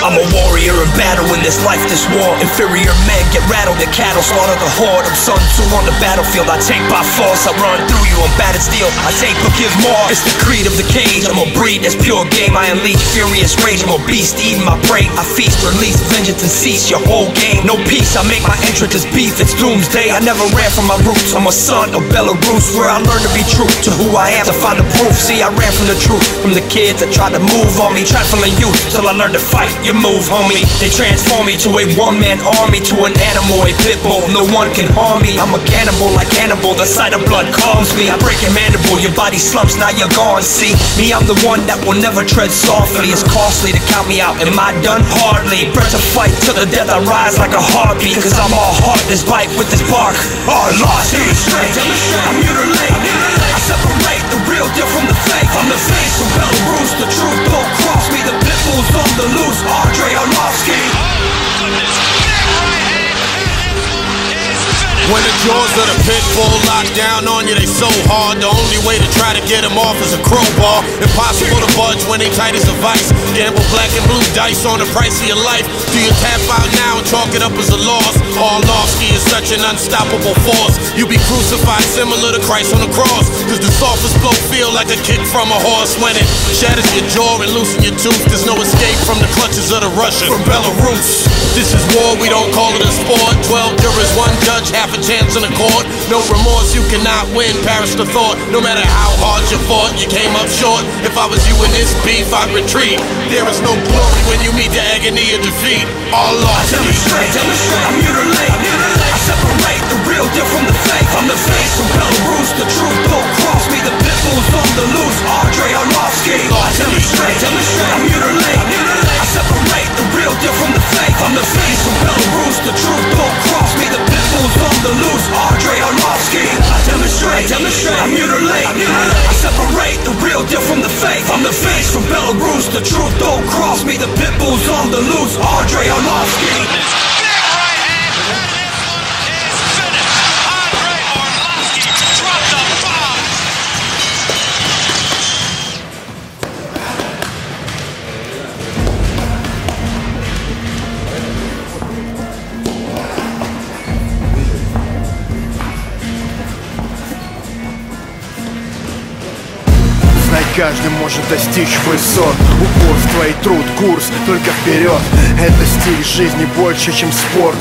I'm a warrior in battle in this life, this war. Inferior men get rattled, the cattle slaughter the horde. I'm Sun Tzu on the battlefield, I take by force. I run through you, I'm battered steel, I take but give more. It's the creed of the cage, I'm a breed that's pure game. I unleash furious rage, I'm a beast eating my prey. I feast, release, vengeance and cease your whole game. No peace, I make my entrance as beef, it's doomsday. I never ran from my roots, I'm a son of Belarus, where I learned to be true to who I am, to find the proof. See, I ran from the truth, from the kids that tried to move on me, trifling youth, till I learned to fight. You move, homie. They transform me to a one-man army, to an animal, a pit bull. No one can harm me. I'm a cannibal like Hannibal. The sight of blood calms me. I break your mandible, your body slumps, now you're gone. See me, I'm the one that will never tread softly. It's costly to count me out. Am I done? Hardly. Bred to fight to the death, I rise like a heartbeat. Cause I'm all heart, this bite with this bark. All lost, demonstrate, I mutilate. I separate the real deal from the fake. I'm the face from Belarus, the truth don't cross me. The pit bull's on the loose, Andre Oрловский. When the jaws of the pit bull lock down on you, they so hard. The only way to try to get them off is a crowbar. Impossible to budge when they tight as a vice. Gamble black and blue dice on the price of your life. Do you tap out now and chalk it up as a loss? Oрловский is such an unstoppable force. You be crucified similar to Christ on the cross. Cause the softest blow feel like a kick from a horse. When it shatters your jaw and loosen your tooth, there's no escape from the clutches of the Russian. From Belarus, this is war, we don't call it a sport. 12 jurors, one judge, half a chance in the court. No remorse, you cannot win, perish the thought. No matter how hard you fought, you came up short. If I was you in this beef, I'd retreat. There is no glory when you meet the agony of defeat. All lost. I demonstrate, I mutilate. I separate the real deal from the fake. I'm the face from Belarus, the truth don't cross me. The pit bull's on the loose, Andre Oрловский. I demonstrate, I mutilate. I separate the real deal from the fake. I'm the face from Belarus, the truth don't cross me. The pit bull's on the loose, Andre Oрловский. I demonstrate, I mutilate. I separate the real deal from the fake. I'm the face from Belarus, the truth don't cross me. The pit bull's on the loose, Andre Oрловский. Каждый может достичь высот. Упорство и труд, курс только вперед. Это стиль жизни больше, чем спорт.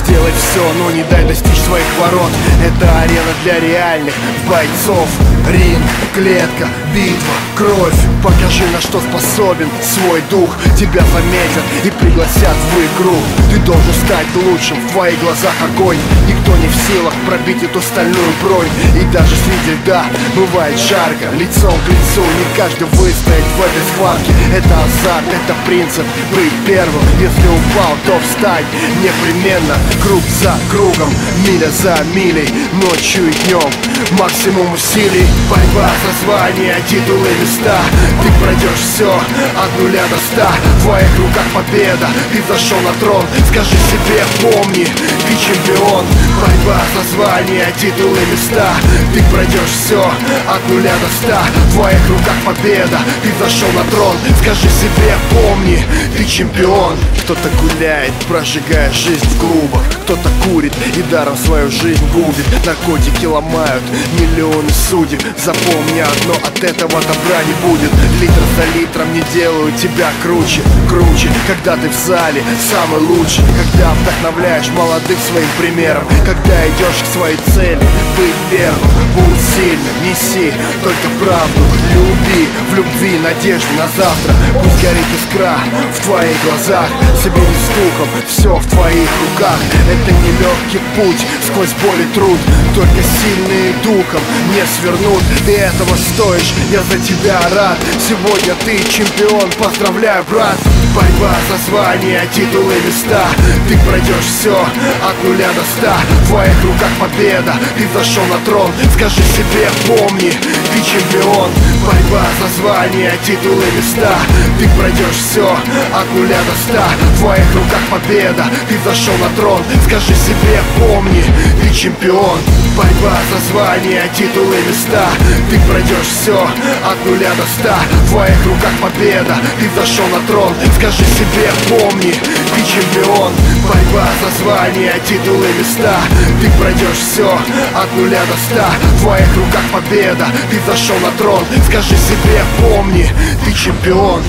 Сделай все, но не дай достичь своих ворот. Это арена для реальных бойцов. Ринг, клетка, битва, кровь. Покажи, на что способен свой дух. Тебя заметят и пригласят в игру. Ты должен стать лучшим, в твоих глазах огонь. Никто не в силах пробить эту стальную бронь. И даже среди льда бывает жарко. Лицом к лицу не каждый выстоит в этой схватке. Это азарт, это принцип быть первым. Если упал, то встань непременно. Круг за кругом, миля за милей, ночью и днем. Максимум усилий, борьба за звание, титулы, места. Ты пройдешь все от 0 до 100. В твоих руках победа, ты зашел на трон. Скажи себе, помни, ты чемпион. Борьба за звание, титулы, места. Ты пройдешь все от 0 до 100. В твоих руках победа, ты зашел на трон. Скажи себе, помни, ты чемпион. Кто-то гуляет, прожигая жизнь в клубах. Кто-то курит и даром свою жизнь губит. Наркотики ломают миллионы судеб. Запомни одно, от этого добра не будет. Литр за литром не делают тебя круче. Круче, когда ты в зале самый лучший. Когда вдохновляешь молодых своим примером. Когда идешь к своей цели, быть первым. Будь сильным, неси только правду. Люби, в любви, надежде на завтра. Пусть горит искра в твоих глазах. Соберись с духом, все в твоих руках. Это нелегкий путь, сквозь боль и труд. Только сильные духом не свернут. Ты этого стоишь, я за тебя рад. Сегодня ты чемпион, поздравляю, брат. Борьба за звание, титулы, места. Ты пройдешь все от 0 до 100. В твоих руках победа, ты зашел на трон. Скажи себе, помни, ты чемпион. Борьба за звание, титулы, места. Ты пройдешь все от 0 до 100. В твоих руках победа, ты зашел на трон. Скажи себе, помни, ты чемпион. Борьба за звания, титулы, места. Ты пройдешь все от 0 до 100. В твоих руках победа, ты взошел на трон. Скажи себе, помни, ты чемпион. Борьба за звания, титулы, места. Ты пройдешь все от 0 до 100. В твоих руках победа, ты взошел на трон. Скажи себе, помни, ты чемпион.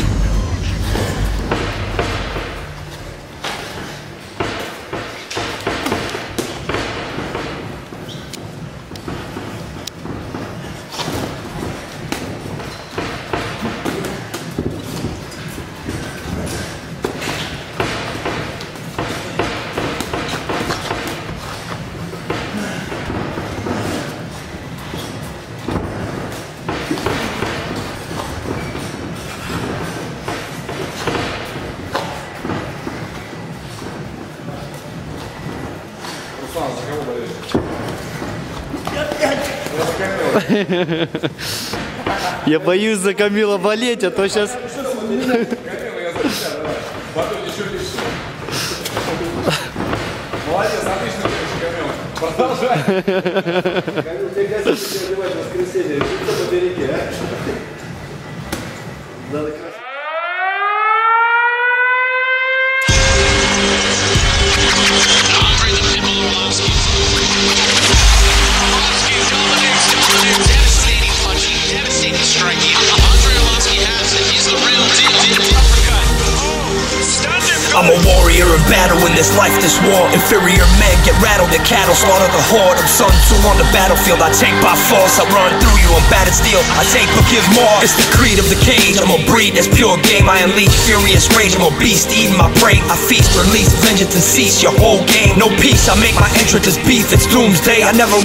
Я боюсь за Камила болеть, а то сейчас... Молодец, отлично, Камил. Продолжай. Камил, тебе гасит себя одевать в воскресенье. Что по береге, а? Надо красиво. Oрловский devastating punching, devastating striking. Oрловский has it. He's the real deal. I'm a warrior in battle in this life, this war. Inferior men get rattled, their cattle slaughter the horde. I'm Sun Tzu on the battlefield, I take by force. I run through you, I'm battered steel. I take but give more, it's the creed of the cage. I'm a breed that's pure game, I unleash furious rage. I'm a beast eating my prey, I feast, release vengeance and cease your whole game. No peace, I make my entrance as beef, it's doomsday. I never